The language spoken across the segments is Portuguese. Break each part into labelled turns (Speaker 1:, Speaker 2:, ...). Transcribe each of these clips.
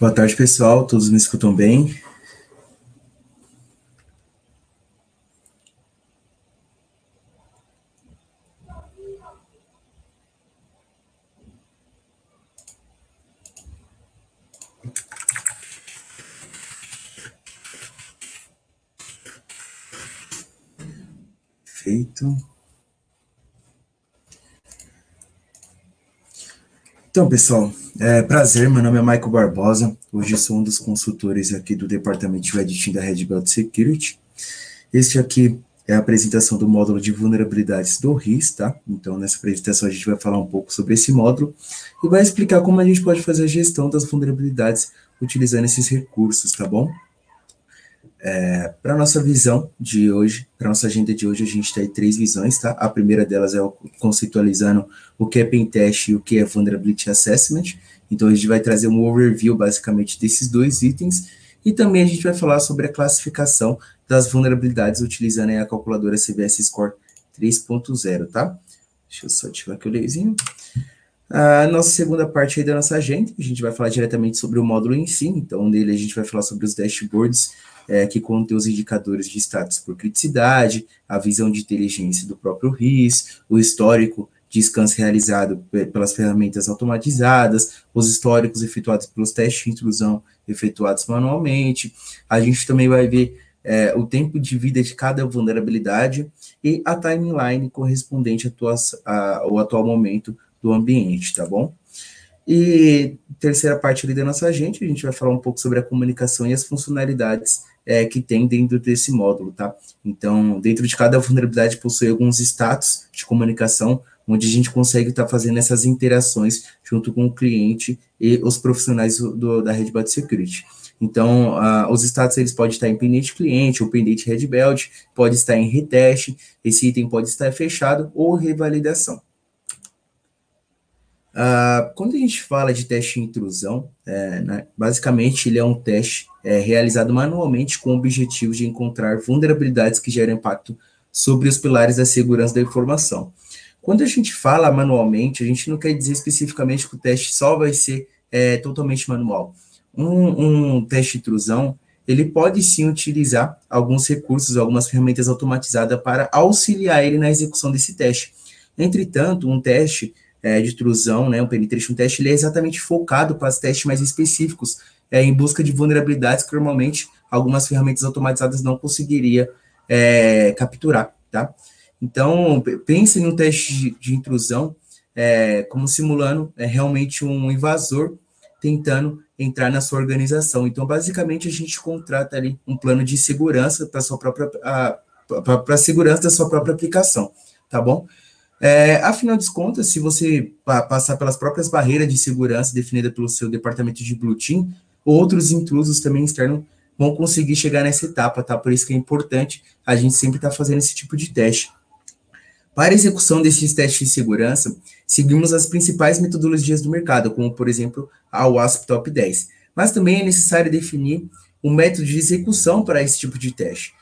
Speaker 1: Boa tarde, pessoal. Todos me escutam bem? Feito. Então, pessoal, prazer, meu nome é Michael Barbosa. Hoje sou um dos consultores aqui do departamento de Red Team da Red Belt Security. Este aqui é a apresentação do módulo de vulnerabilidades do RIS, tá? Então, nessa apresentação a gente vai falar um pouco sobre esse módulo e vai explicar como a gente pode fazer a gestão das vulnerabilidades utilizando esses recursos, tá bom? Para a nossa visão de hoje, para a nossa agenda de hoje, a gente tem 3 visões, tá? A primeira delas é conceitualizando o que é Pentest e o que é Vulnerability Assessment. Então, a gente vai trazer um overview, basicamente, desses 2 itens. E também a gente vai falar sobre a classificação das vulnerabilidades utilizando a calculadora CVS Score 3.0, tá? Deixa eu só ativar aqui o laserzinho. A nossa segunda parte aí da nossa agenda, a gente vai falar diretamente sobre o módulo em si. Então, nele a gente vai falar sobre os dashboards, que contém os indicadores de status por criticidade, a visão de inteligência do próprio RIS, o histórico de scans realizado pelas ferramentas automatizadas, os históricos efetuados pelos testes de intrusão efetuados manualmente. A gente também vai ver o tempo de vida de cada vulnerabilidade e a timeline correspondente ao atual momento do ambiente, tá bom? E terceira parte ali da nossa agenda, a gente vai falar um pouco sobre a comunicação e as funcionalidades que tem dentro desse módulo, tá? Então, dentro de cada vulnerabilidade possui alguns status de comunicação, onde a gente consegue estar fazendo essas interações junto com o cliente e os profissionais da Red Belt Security. Então, os status eles podem estar em pendente cliente ou pendente Red Belt, pode estar em reteste, esse item pode estar fechado ou revalidação. Quando a gente fala de teste de intrusão, basicamente ele é um teste realizado manualmente com o objetivo de encontrar vulnerabilidades que geram impacto sobre os pilares da segurança da informação. Quando a gente fala manualmente, a gente não quer dizer especificamente que o teste só vai ser totalmente manual. Um teste de intrusão, ele pode sim utilizar alguns recursos, algumas ferramentas automatizadas para auxiliar ele na execução desse teste. Entretanto, um teste de intrusão, né, um penetration test, ele é exatamente focado para os testes mais específicos, em busca de vulnerabilidades que normalmente algumas ferramentas automatizadas não conseguiria capturar, tá? Então, pense em um teste de intrusão como simulando realmente um invasor tentando entrar na sua organização. Então, basicamente, a gente contrata ali um plano de segurança para a segurança da sua própria aplicação, tá bom? Afinal de contas, se você passar pelas próprias barreiras de segurança definidas pelo seu departamento de Blue Team, outros intrusos também externos vão conseguir chegar nessa etapa, tá? Por isso que é importante a gente sempre estar fazendo esse tipo de teste. Para a execução desses testes de segurança, seguimos as principais metodologias do mercado, como, por exemplo, a WASP Top 10. Mas também é necessário definir um método de execução para esse tipo de teste.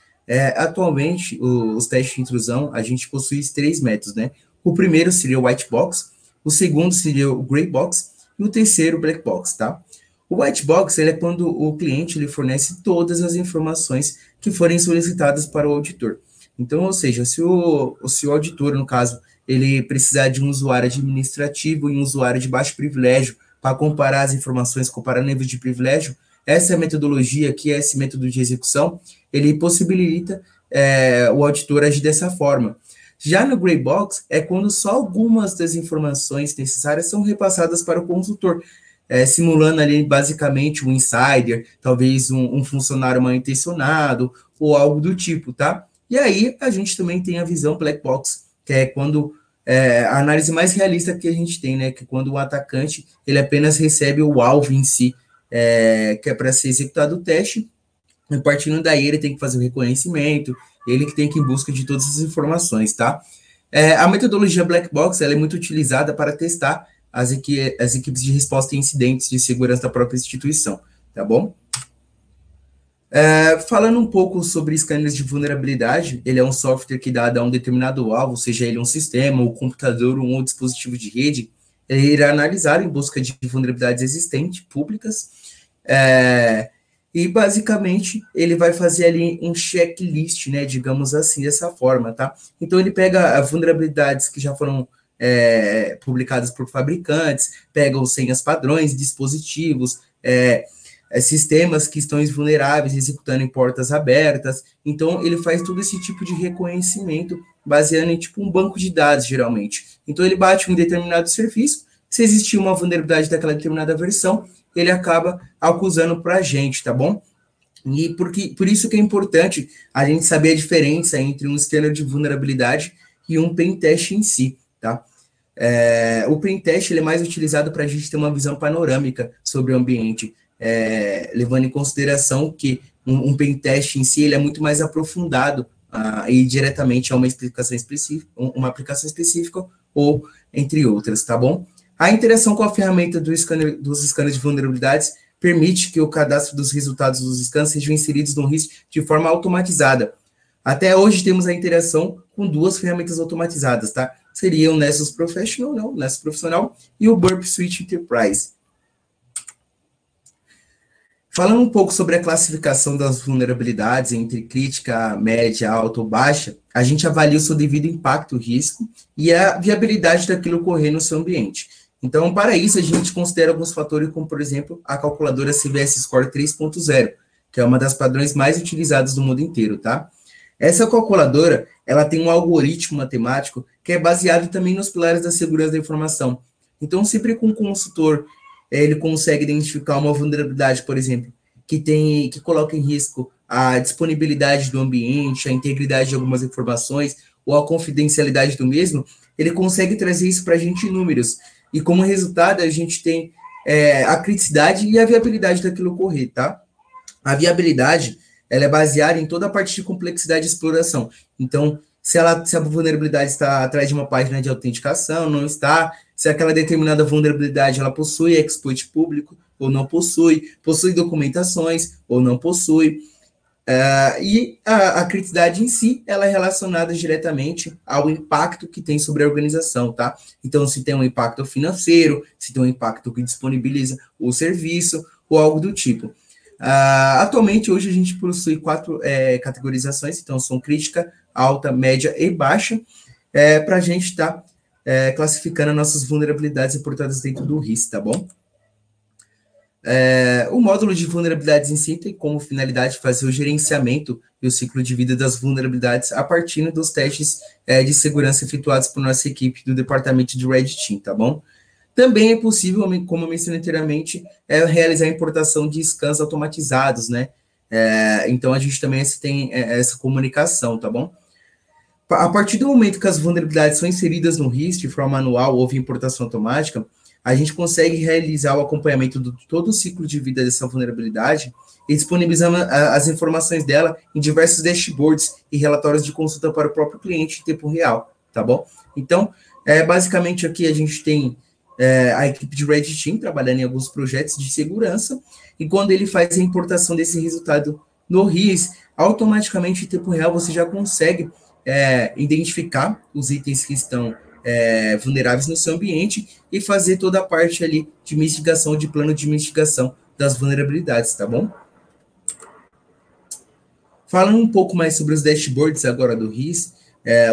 Speaker 1: Atualmente, os testes de intrusão, a gente possui 3 métodos, né? O primeiro seria o White Box, o segundo seria o Gray Box e o terceiro o Black Box, tá? O White Box ele é quando o cliente ele fornece todas as informações que forem solicitadas para o auditor. Então, ou seja, se o auditor, no caso, ele precisar de um usuário administrativo e um usuário de baixo privilégio para comparar as informações, comparar níveis de privilégio, essa metodologia aqui, esse método de execução, ele possibilita o auditor agir dessa forma. Já no Gray Box, é quando só algumas das informações necessárias são repassadas para o consultor, simulando ali basicamente um insider, talvez um funcionário mal intencionado ou algo do tipo, tá? E aí a gente também tem a visão Black Box, que é quando a análise mais realista que a gente tem, né? Que quando o atacante ele apenas recebe o alvo em si, que é para ser executado o teste, e partindo daí ele tem que fazer o reconhecimento, ele que tem que ir em busca de todas as informações, tá? A metodologia Black Box ela é muito utilizada para testar as equipes de resposta a incidentes de segurança da própria instituição, tá bom? Falando um pouco sobre scanners de vulnerabilidade, ele é um software que dado a um determinado alvo, seja ele um sistema, um computador ou um dispositivo de rede, ele irá analisar em busca de vulnerabilidades existentes, públicas, É, e basicamente ele vai fazer ali um checklist, né, digamos assim, dessa forma, tá? Então ele pega as vulnerabilidades que já foram publicadas por fabricantes, pega os senhas padrões, dispositivos, sistemas que estão vulneráveis, executando em portas abertas. Então ele faz todo esse tipo de reconhecimento baseado em tipo um banco de dados, geralmente. Então ele bate um determinado serviço, se existir uma vulnerabilidade daquela determinada versão, ele acaba acusando para a gente, tá bom? E por isso que é importante a gente saber a diferença entre um scanner de vulnerabilidade e um pentest em si, tá? O pentest ele é mais utilizado para a gente ter uma visão panorâmica sobre o ambiente, levando em consideração que um pentest em si ele é muito mais aprofundado e diretamente a uma explicação específica, uma aplicação específica ou entre outras, tá bom? A interação com a ferramenta dos scanners de vulnerabilidades permite que o cadastro dos resultados dos scans sejam inseridos no RIS de forma automatizada. Até hoje temos a interação com duas ferramentas automatizadas, tá? Seria o Nessus Professional, não, o Nessus Profissional e o Burp Suite Enterprise. Falando um pouco sobre a classificação das vulnerabilidades entre crítica, média, alta ou baixa, a gente avalia o seu devido impacto, risco e a viabilidade daquilo ocorrer no seu ambiente. Então, para isso, a gente considera alguns fatores, como, por exemplo, a calculadora CVS Score 3.0, que é uma das padrões mais utilizadas no mundo inteiro, tá? Essa calculadora, ela tem um algoritmo matemático que é baseado também nos pilares da segurança da informação. Então, sempre que um consultor ele consegue identificar uma vulnerabilidade, por exemplo, que coloca em risco a disponibilidade do ambiente, a integridade de algumas informações ou a confidencialidade do mesmo, ele consegue trazer isso para a gente em números. E como resultado, a gente tem a criticidade e a viabilidade daquilo ocorrer, tá? A viabilidade, ela é baseada em toda a parte de complexidade de exploração. Então, se a vulnerabilidade está atrás de uma página de autenticação, não está, se aquela determinada vulnerabilidade ela possui exploit público ou não possui, possui documentações ou não possui. E a criticidade em si, ela é relacionada diretamente ao impacto que tem sobre a organização, tá? Então, se tem um impacto financeiro, se tem um impacto que disponibiliza o serviço ou algo do tipo. Atualmente, hoje a gente possui 4 categorizações, então são crítica, alta, média e baixa, para a gente estar classificando nossas vulnerabilidades reportadas dentro do RIS, tá bom? O módulo de vulnerabilidades em si tem como finalidade fazer o gerenciamento e o ciclo de vida das vulnerabilidades a partir dos testes de segurança efetuados por nossa equipe do departamento de Red Team, tá bom? Também é possível, como eu mencionei anteriormente, realizar a importação de scans automatizados, né? Então, a gente também tem essa comunicação, tá bom? A partir do momento que as vulnerabilidades são inseridas no RIS de forma manual ou via importação automática, a gente consegue realizar o acompanhamento de todo o ciclo de vida dessa vulnerabilidade e disponibilizando as informações dela em diversos dashboards e relatórios de consulta para o próprio cliente em tempo real, tá bom? Então, basicamente aqui a gente tem a equipe de Red Team trabalhando em alguns projetos de segurança, e quando ele faz a importação desse resultado no RIS, automaticamente em tempo real você já consegue identificar os itens que estão vulneráveis no seu ambiente e fazer toda a parte ali de mitigação, de plano de mitigação das vulnerabilidades, tá bom? Falando um pouco mais sobre os dashboards agora do RIS,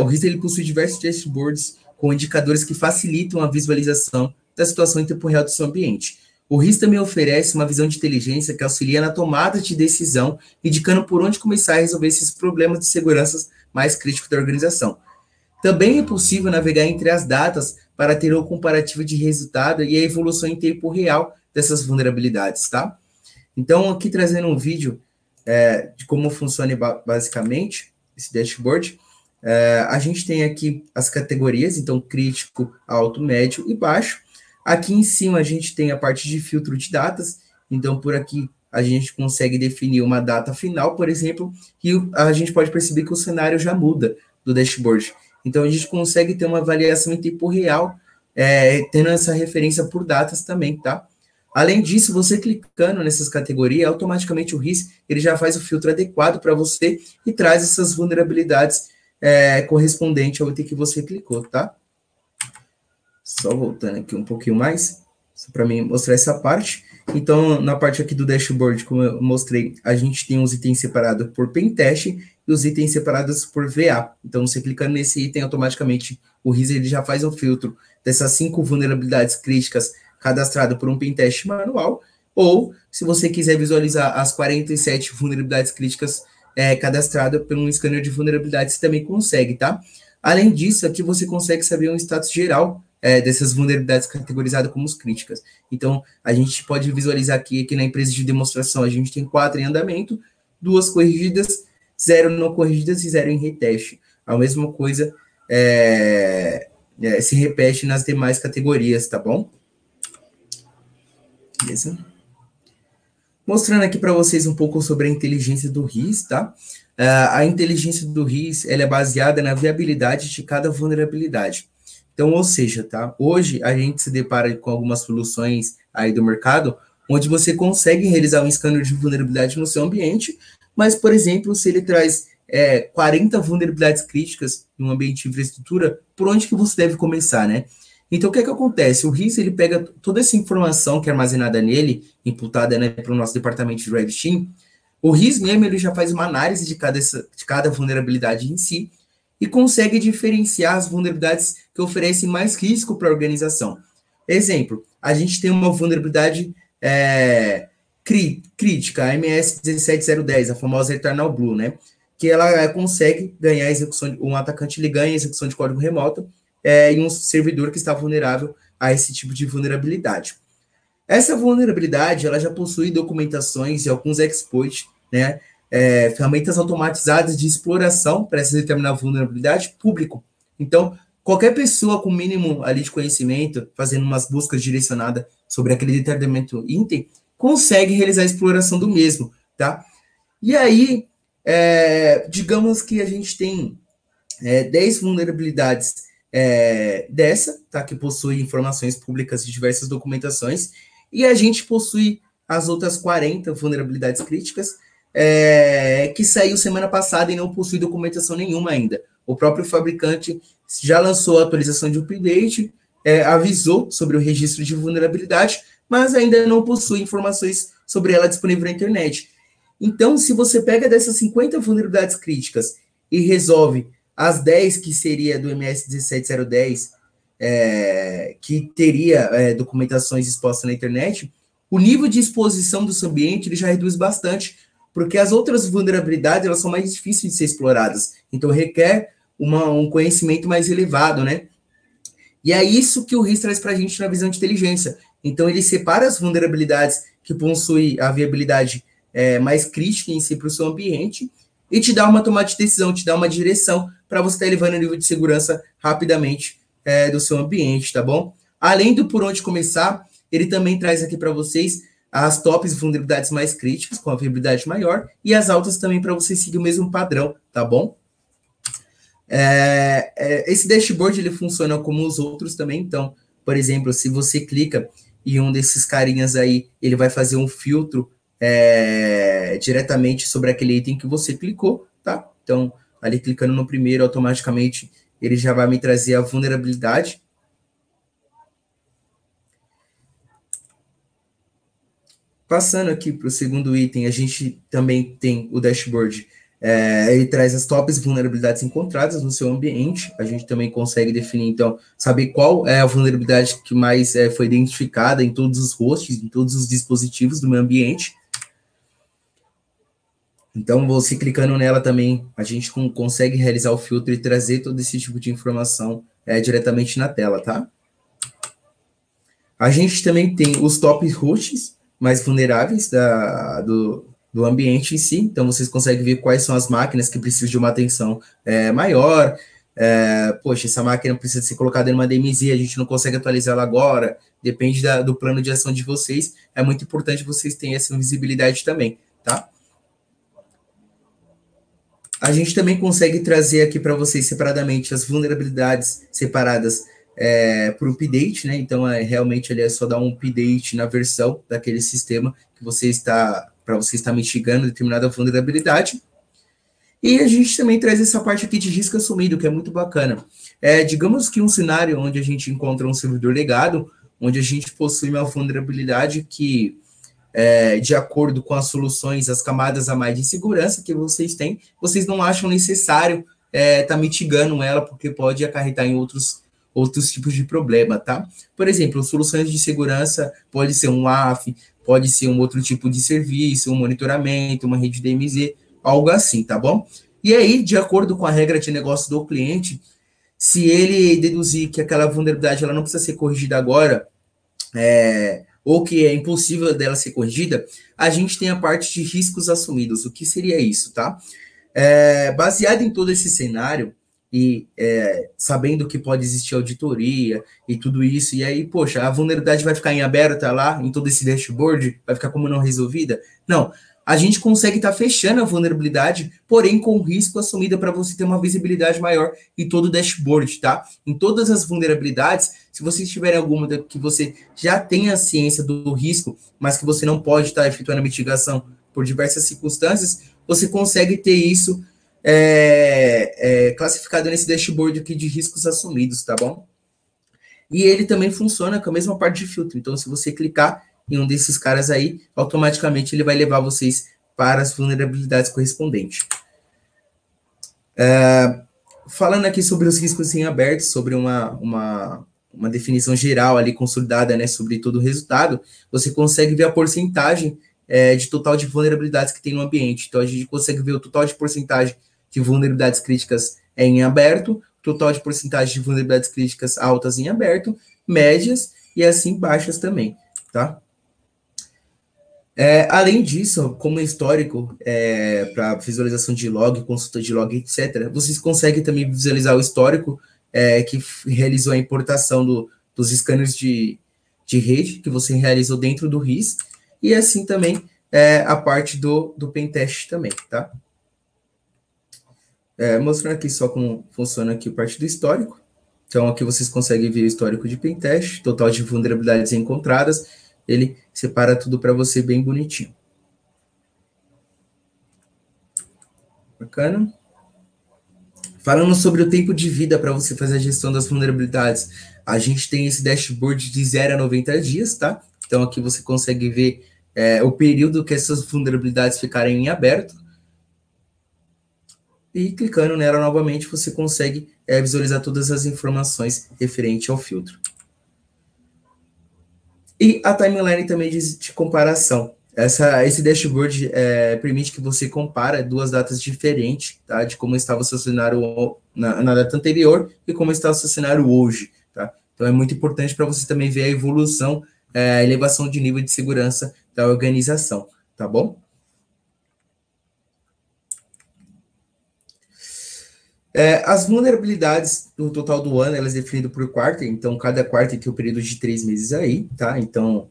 Speaker 1: o RIS ele possui diversos dashboards com indicadores que facilitam a visualização da situação em tempo real do seu ambiente. O RIS também oferece uma visão de inteligência que auxilia na tomada de decisão, indicando por onde começar a resolver esses problemas de segurança mais críticos da organização. Também é possível navegar entre as datas para ter um comparativo de resultado e a evolução em tempo real dessas vulnerabilidades, tá? Então, aqui trazendo um vídeo de como funciona basicamente esse dashboard, a gente tem aqui as categorias, então crítico, alto, médio e baixo. Aqui em cima a gente tem a parte de filtro de datas, então por aqui a gente consegue definir uma data final, por exemplo, e a gente pode perceber que o cenário já muda do dashboard. Então a gente consegue ter uma avaliação em tempo real, tendo essa referência por datas também, tá? Além disso, você clicando nessas categorias, automaticamente o RIS ele já faz o filtro adequado para você e traz essas vulnerabilidades correspondentes ao item que você clicou, tá? Só voltando aqui um pouquinho mais. para mim mostrar essa parte. Então, na parte aqui do dashboard, como eu mostrei, a gente tem os itens separados por pentest e os itens separados por VA. Então, você clicando nesse item, automaticamente o RIS ele já faz um filtro dessas 5 vulnerabilidades críticas cadastradas por um pentest manual, ou, se você quiser visualizar as 47 vulnerabilidades críticas cadastradas por um scanner de vulnerabilidades, você também consegue, tá? Além disso, aqui você consegue saber um status geral dessas vulnerabilidades categorizadas como críticas. Então, a gente pode visualizar aqui que na empresa de demonstração a gente tem 4 em andamento, 2 corrigidas, 0 não corrigidas e 0 em reteste. A mesma coisa se repete nas demais categorias, tá bom? Beleza? Mostrando aqui para vocês um pouco sobre a inteligência do RIS, tá? A inteligência do RIS, ela é baseada na viabilidade de cada vulnerabilidade. Então, ou seja, tá? Hoje a gente se depara com algumas soluções aí do mercado, onde você consegue realizar um scanner de vulnerabilidade no seu ambiente, mas, por exemplo, se ele traz 40 vulnerabilidades críticas em um ambiente de infraestrutura, por onde que você deve começar, né? Então, o que é que acontece? O RIS, ele pega toda essa informação que é armazenada nele, imputada, né, para o nosso departamento de Red Team. O RIS mesmo, ele já faz uma análise de cada vulnerabilidade em si e consegue diferenciar as vulnerabilidades que oferecem mais risco para a organização. Exemplo, a gente tem uma vulnerabilidade crítica, a MS 17010, a famosa Eternal Blue, né? Que ela consegue ganhar execução, um atacante ele ganha execução de código remoto em um servidor que está vulnerável a esse tipo de vulnerabilidade. Essa vulnerabilidade, ela já possui documentações e alguns exploits, né, ferramentas automatizadas de exploração para essa determinada vulnerabilidade público. Então, qualquer pessoa com mínimo ali de conhecimento, fazendo umas buscas direcionadas sobre aquele determinado item, consegue realizar a exploração do mesmo, tá? E aí, digamos que a gente tem 10 vulnerabilidades dessa, tá? Que possui informações públicas de diversas documentações, e a gente possui as outras 40 vulnerabilidades críticas que saiu semana passada e não possui documentação nenhuma ainda. O próprio fabricante já lançou a atualização de update, avisou sobre o registro de vulnerabilidade, mas ainda não possui informações sobre ela disponível na internet. Então, se você pega dessas 50 vulnerabilidades críticas e resolve as 10 que seria do MS 17010, que teria documentações expostas na internet, o nível de exposição do seu ambiente ele já reduz bastante, porque as outras vulnerabilidades elas são mais difíceis de ser exploradas, então requer um conhecimento mais elevado, né? E é isso que o RIS traz para a gente na visão de inteligência. Então ele separa as vulnerabilidades que possuem a viabilidade mais crítica em si para o seu ambiente e te dá uma tomada de decisão, te dá uma direção para você estar elevando o nível de segurança rapidamente do seu ambiente, tá bom? Além do por onde começar, ele também traz aqui para vocês as tops vulnerabilidades mais críticas, com a viabilidade maior, e as altas também para você seguir o mesmo padrão, tá bom? Esse dashboard, ele funciona como os outros também, então, por exemplo, se você clica em um desses carinhas aí, ele vai fazer um filtro diretamente sobre aquele item que você clicou, tá? Então, ali clicando no primeiro, automaticamente ele já vai me trazer a vulnerabilidade. Passando aqui para o segundo item, a gente também tem o dashboard. Ele traz as tops vulnerabilidades encontradas no seu ambiente. A gente também consegue definir, então, saber qual é a vulnerabilidade que mais foi identificada em todos os hosts, em todos os dispositivos do meu ambiente. Então, você clicando nela também, a gente consegue realizar o filtro e trazer todo esse tipo de informação diretamente na tela, tá? A gente também tem os top hosts mais vulneráveis do ambiente em si. Então, vocês conseguem ver quais são as máquinas que precisam de uma atenção maior. Poxa, essa máquina precisa ser colocada em uma DMZ, a gente não consegue atualizar ela agora. Depende do plano de ação de vocês. É muito importante vocês terem essa visibilidade também, tá? A gente também consegue trazer aqui para vocês separadamente as vulnerabilidades separadas por update, né? Então, realmente ele é só dar um update na versão daquele sistema que você está, para você estar mitigando determinada vulnerabilidade. E a gente também traz essa parte aqui de risco assumido, que é muito bacana. Digamos que um cenário onde a gente encontra um servidor legado, onde a gente possui uma vulnerabilidade que, de acordo com as soluções, as camadas a mais de segurança que vocês têm, vocês não acham necessário tá mitigando ela, porque pode acarretar em outros tipos de problema, tá? Por exemplo, soluções de segurança pode ser um WAF, pode ser um outro tipo de serviço, um monitoramento, uma rede DMZ, algo assim, tá bom? E aí, de acordo com a regra de negócio do cliente, se ele deduzir que aquela vulnerabilidade ela não precisa ser corrigida agora, ou que é impossível dela ser corrigida, a gente tem a parte de riscos assumidos. O que seria isso, tá? Baseado em todo esse cenário e sabendo que pode existir auditoria e tudo isso, e aí, poxa, a vulnerabilidade vai ficar em aberta lá, em todo esse dashboard, vai ficar como não resolvida? Não, a gente consegue estar fechando a vulnerabilidade, porém com risco assumido para você ter uma visibilidade maior em todo o dashboard, tá? Em todas as vulnerabilidades, se vocês tiverem alguma que você já tenha ciência do risco, mas que você não pode estar efetuando a mitigação por diversas circunstâncias, você consegue ter isso classificado nesse dashboard aqui de riscos assumidos, tá bom? E ele também funciona com a mesma parte de filtro. Então, se você clicar em um desses caras aí, automaticamente ele vai levar vocês para as vulnerabilidades correspondentes. Falando aqui sobre os riscos em aberto, sobre uma definição geral ali consolidada, né, sobre todo o resultado, você consegue ver a porcentagem de total de vulnerabilidades que tem no ambiente. Então, a gente consegue ver o total de porcentagem de vulnerabilidades críticas em aberto, total de porcentagem de vulnerabilidades críticas altas em aberto, médias e assim baixas também, tá? Além disso, como histórico, para visualização de log, consulta de log, etc., vocês conseguem também visualizar o histórico que realizou a importação dos scanners de rede que você realizou dentro do RIS, e assim também a parte do pentest também, tá? Mostrando aqui só como funciona aqui a parte do histórico. Então, aqui vocês conseguem ver o histórico de pentest, total de vulnerabilidades encontradas, ele separa tudo para você bem bonitinho. Bacana? Falando sobre o tempo de vida para você fazer a gestão das vulnerabilidades, a gente tem esse dashboard de 0 a 90 dias, tá? Então, aqui você consegue ver o período que essas vulnerabilidades ficarem em aberto. E clicando nela novamente, você consegue visualizar todas as informações referente ao filtro. E a timeline também de comparação. Esse dashboard permite que você compare duas datas diferentes, tá? De como estava o seu cenário na data anterior e como está o seu cenário hoje, tá? Então, é muito importante para você também ver a evolução, a elevação de nível de segurança da organização, tá bom? As vulnerabilidades no total do ano, elas definidas por quarto, então cada quarto tem um período de 3 meses aí, tá? Então,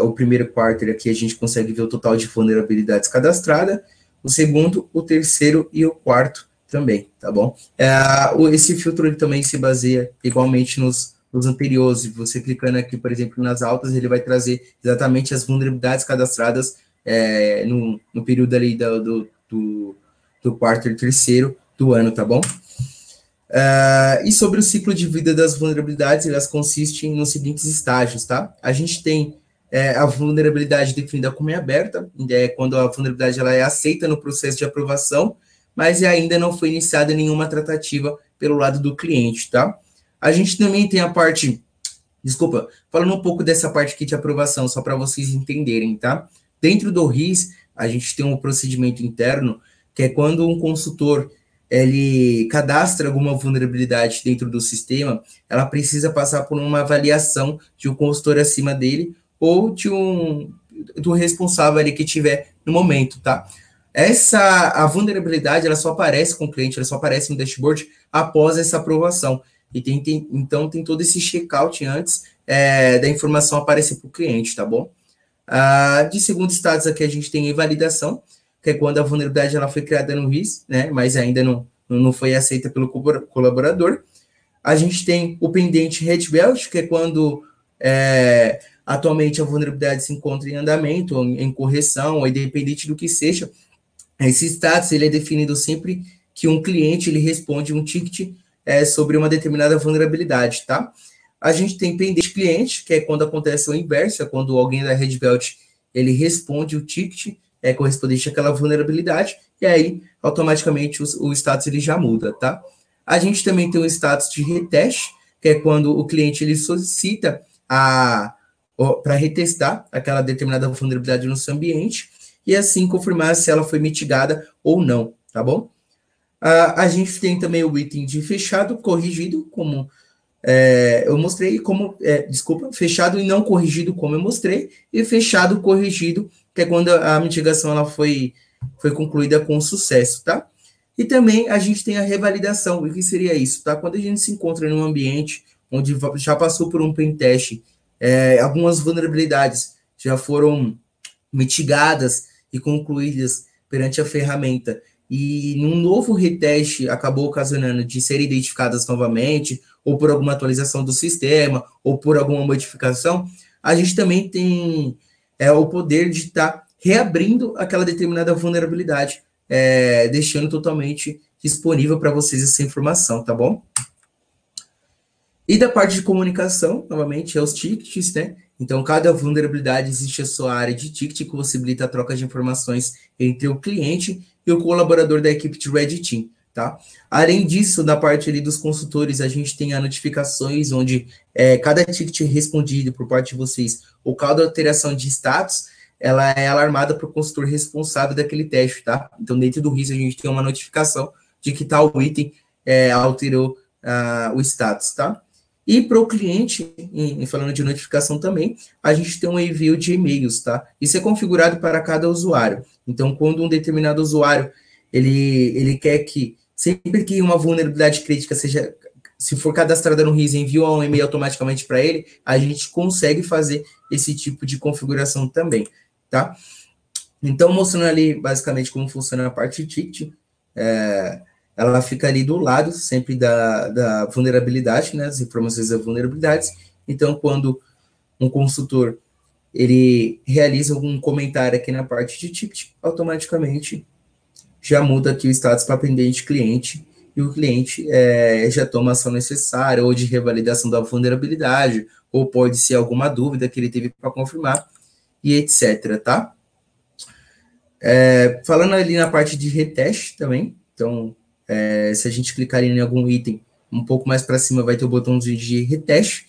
Speaker 1: o primeiro quarto aqui a gente consegue ver o total de vulnerabilidades cadastradas, o segundo, o terceiro e o quarto também, tá bom? Esse filtro ele também se baseia igualmente nos anteriores. Você clicando aqui, por exemplo, nas altas, ele vai trazer exatamente as vulnerabilidades cadastradas no período ali do quarto e terceiro do ano, tá bom? E sobre o ciclo de vida das vulnerabilidades, elas consistem nos seguintes estágios, tá? A gente tem a vulnerabilidade definida como aberta, quando a vulnerabilidade ela é aceita no processo de aprovação, mas ainda não foi iniciada nenhuma tratativa pelo lado do cliente, tá? A gente também tem a parte, falando um pouco dessa parte aqui de aprovação, só para vocês entenderem, tá? Dentro do RIS, a gente tem um procedimento interno, que é quando um consultor ele cadastra alguma vulnerabilidade dentro do sistema, ela precisa passar por uma avaliação de um consultor acima dele ou do responsável ali que tiver no momento, tá? A vulnerabilidade, ela só aparece com o cliente, ela só aparece no dashboard após essa aprovação. E então, tem todo esse checkout antes da informação aparecer para o cliente, tá bom? De segundo status aqui, a gente tem a validação, que é quando a vulnerabilidade ela foi criada no RIS, né, mas ainda não foi aceita pelo colaborador. A gente tem o pendente Red Belt, que é quando atualmente a vulnerabilidade se encontra em andamento, ou em correção, ou independente do que seja. Esse status ele é definido sempre que um cliente ele responde um ticket sobre uma determinada vulnerabilidade, tá? A gente tem pendente cliente, que é quando acontece o inverso, é quando alguém da Red Belt ele responde o ticket correspondente àquela vulnerabilidade, e aí automaticamente o status ele já muda, tá? A gente também tem o status de reteste, que é quando o cliente ele solicita para retestar aquela determinada vulnerabilidade no seu ambiente e assim confirmar se ela foi mitigada ou não, tá bom? A gente tem também o item de fechado, corrigido, como eu mostrei, desculpa, fechado e não corrigido, como eu mostrei, e fechado, corrigido, que é quando a mitigação ela foi concluída com sucesso, tá? E também a gente tem a revalidação. O que seria isso, tá? Quando a gente se encontra em um ambiente onde já passou por um pentest, algumas vulnerabilidades já foram mitigadas e concluídas perante a ferramenta, e num novo reteste acabou ocasionando de serem identificadas novamente, ou por alguma atualização do sistema, ou por alguma modificação, a gente também tem o poder de estar reabrindo aquela determinada vulnerabilidade, deixando totalmente disponível para vocês essa informação, tá bom? E da parte de comunicação, novamente, é os tickets, né? Então, cada vulnerabilidade existe a sua área de ticket, que possibilita a troca de informações entre o cliente e o colaborador da equipe de Red Team, tá? Além disso, na parte ali dos consultores, a gente tem as notificações, onde cada ticket respondido por parte de vocês, ou cada alteração de status, ela é alarmada para o consultor responsável daquele teste, tá? Então, dentro do RIS, a gente tem uma notificação de que tal item alterou o status, tá? E para o cliente, falando de notificação também, a gente tem um envio de e-mails, tá? Isso é configurado para cada usuário. Então, quando um determinado usuário, ele quer que, sempre que uma vulnerabilidade crítica seja, se for cadastrada no RIS, envia um e-mail automaticamente para ele, a gente consegue fazer esse tipo de configuração também, tá? Então, mostrando ali, basicamente, como funciona a parte de ticket, ela fica ali do lado sempre da vulnerabilidade, né, as informações das vulnerabilidades. Então, quando um consultor ele realiza algum comentário aqui na parte de ticket, automaticamente já muda aqui o status para pendente cliente, e o cliente já toma a ação necessária, ou de revalidação da vulnerabilidade, ou pode ser alguma dúvida que ele teve para confirmar, e etc, tá? Falando ali na parte de reteste também, então, se a gente clicar em algum item, um pouco mais para cima vai ter o botãozinho de reteste,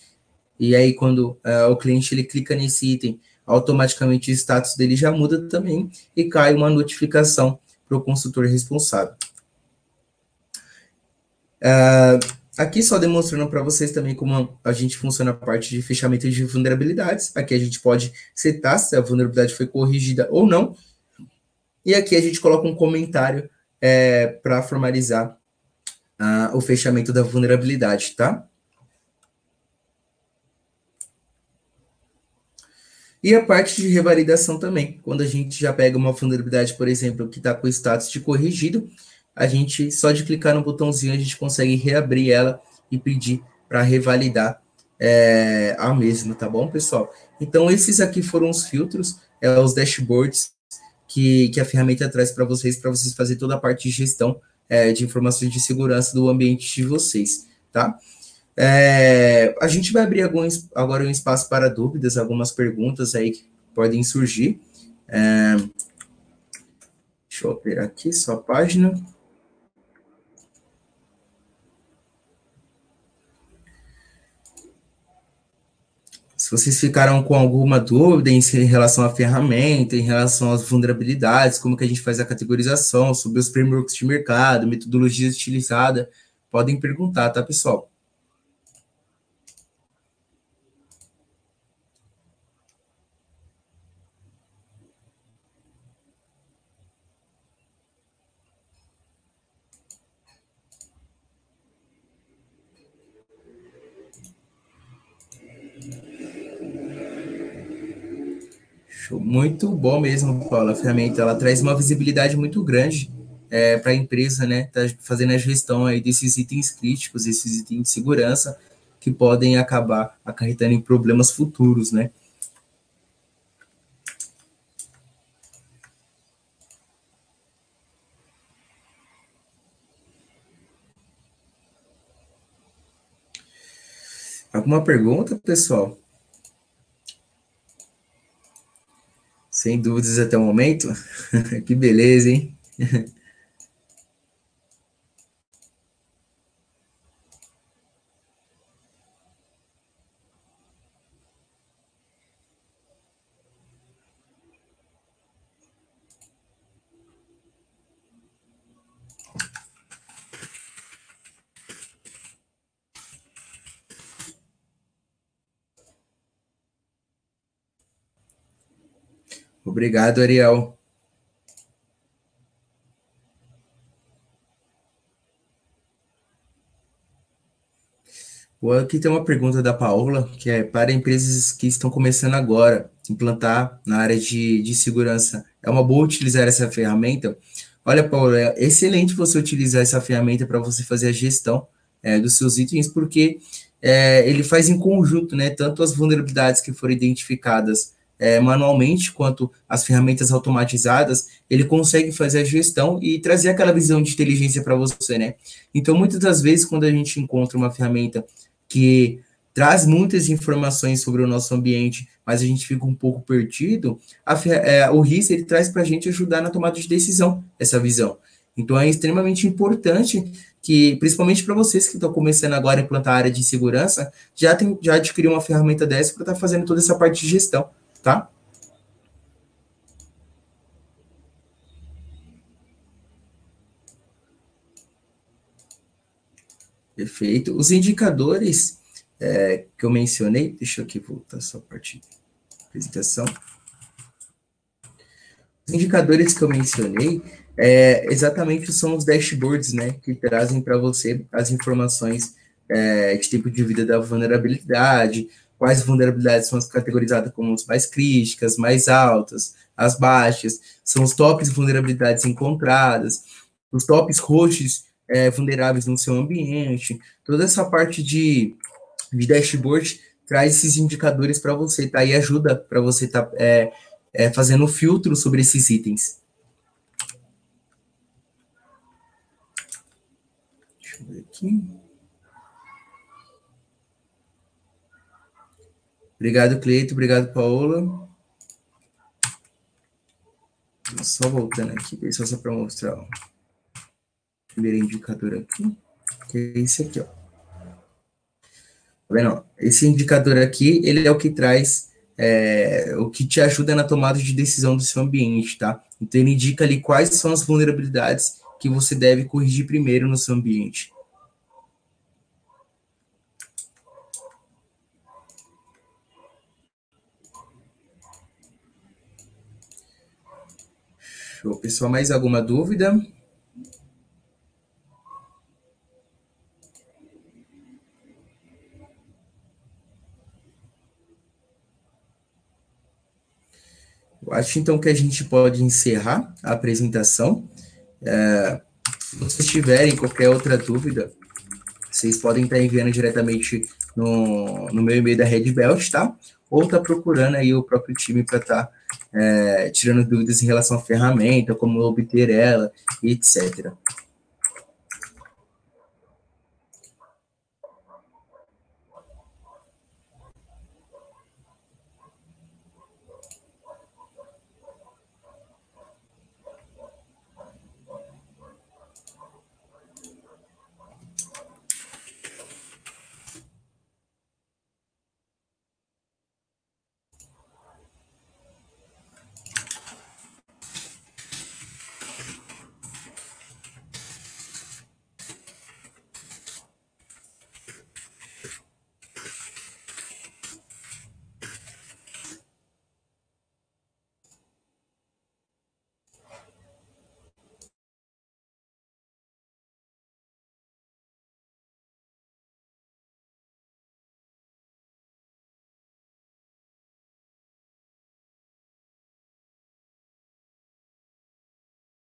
Speaker 1: e aí quando o cliente ele clica nesse item, automaticamente o status dele já muda também, e cai uma notificação para o consultor responsável. Aqui só demonstrando para vocês também como a gente funciona a parte de fechamento de vulnerabilidades. Aqui a gente pode setar se a vulnerabilidade foi corrigida ou não, e aqui a gente coloca um comentário para formalizar o fechamento da vulnerabilidade, tá? E a parte de revalidação também, quando a gente já pega uma vulnerabilidade, por exemplo, que está com o status de corrigido, a gente, só de clicar no botãozinho, a gente consegue reabrir ela e pedir para revalidar a mesma, tá bom, pessoal? Então, esses aqui foram os filtros, os dashboards que a ferramenta traz para vocês fazer toda a parte de gestão de informações de segurança do ambiente de vocês, tá? A gente vai abrir agora um espaço para dúvidas, algumas perguntas aí que podem surgir. Deixa eu ver aqui sua página. Se vocês ficaram com alguma dúvida em relação à ferramenta, em relação às vulnerabilidades, como que a gente faz a categorização, sobre os frameworks de mercado, metodologias utilizadas, podem perguntar, tá, pessoal? Muito bom mesmo, Paulo. A ferramenta ela traz uma visibilidade muito grande para a empresa, né? Tá fazendo a gestão aí desses itens críticos, esses itens de segurança que podem acabar acarretando em problemas futuros, né? alguma pergunta, pessoal? Sem dúvidas até o momento? Que beleza, hein? Obrigado, Ariel. Aqui tem uma pergunta da Paola, que é para empresas que estão começando agora, implantar na área de segurança. É uma boa utilizar essa ferramenta? Olha, Paola, é excelente você utilizar essa ferramenta para você fazer a gestão dos seus itens, porque ele faz em conjunto, né, tanto as vulnerabilidades que foram identificadas manualmente, quanto as ferramentas automatizadas, ele consegue fazer a gestão e trazer aquela visão de inteligência para você, né? Então, muitas das vezes, quando a gente encontra uma ferramenta que traz muitas informações sobre o nosso ambiente, mas a gente fica um pouco perdido, o RIS ele traz para a gente ajudar na tomada de decisão, essa visão. Então, é extremamente importante que, principalmente para vocês que estão começando agora a implantar a área de segurança, já adquiriu uma ferramenta dessa para estar fazendo toda essa parte de gestão, tá? Perfeito. Os indicadores que eu mencionei, deixa eu aqui voltar só a parte da apresentação. Os indicadores que eu mencionei exatamente são os dashboards, né, que trazem para você as informações de tempo de vida da vulnerabilidade, quais vulnerabilidades são as categorizadas como as mais críticas, mais altas, as baixas, são os tops vulnerabilidades encontradas, os tops roxos vulneráveis no seu ambiente, toda essa parte de dashboard traz esses indicadores para você, tá? E ajuda para você estar fazendo o filtro sobre esses itens. Deixa eu ver aqui. Obrigado, Cleito. Obrigado, Paola. Só voltando aqui, só para mostrar o primeiro indicador aqui, que é esse aqui, ó. Tá vendo? Esse indicador aqui, ele é o que traz, o que te ajuda na tomada de decisão do seu ambiente, tá? Então, ele indica ali quais são as vulnerabilidades que você deve corrigir primeiro no seu ambiente. Show, pessoal. Mais alguma dúvida? Eu acho, então, que a gente pode encerrar a apresentação. Se vocês tiverem qualquer outra dúvida, vocês podem estar enviando diretamente no meu e-mail da Red Belt, tá? Ou tá procurando aí o próprio time para estar tirando dúvidas em relação à ferramenta, como obter ela, etc.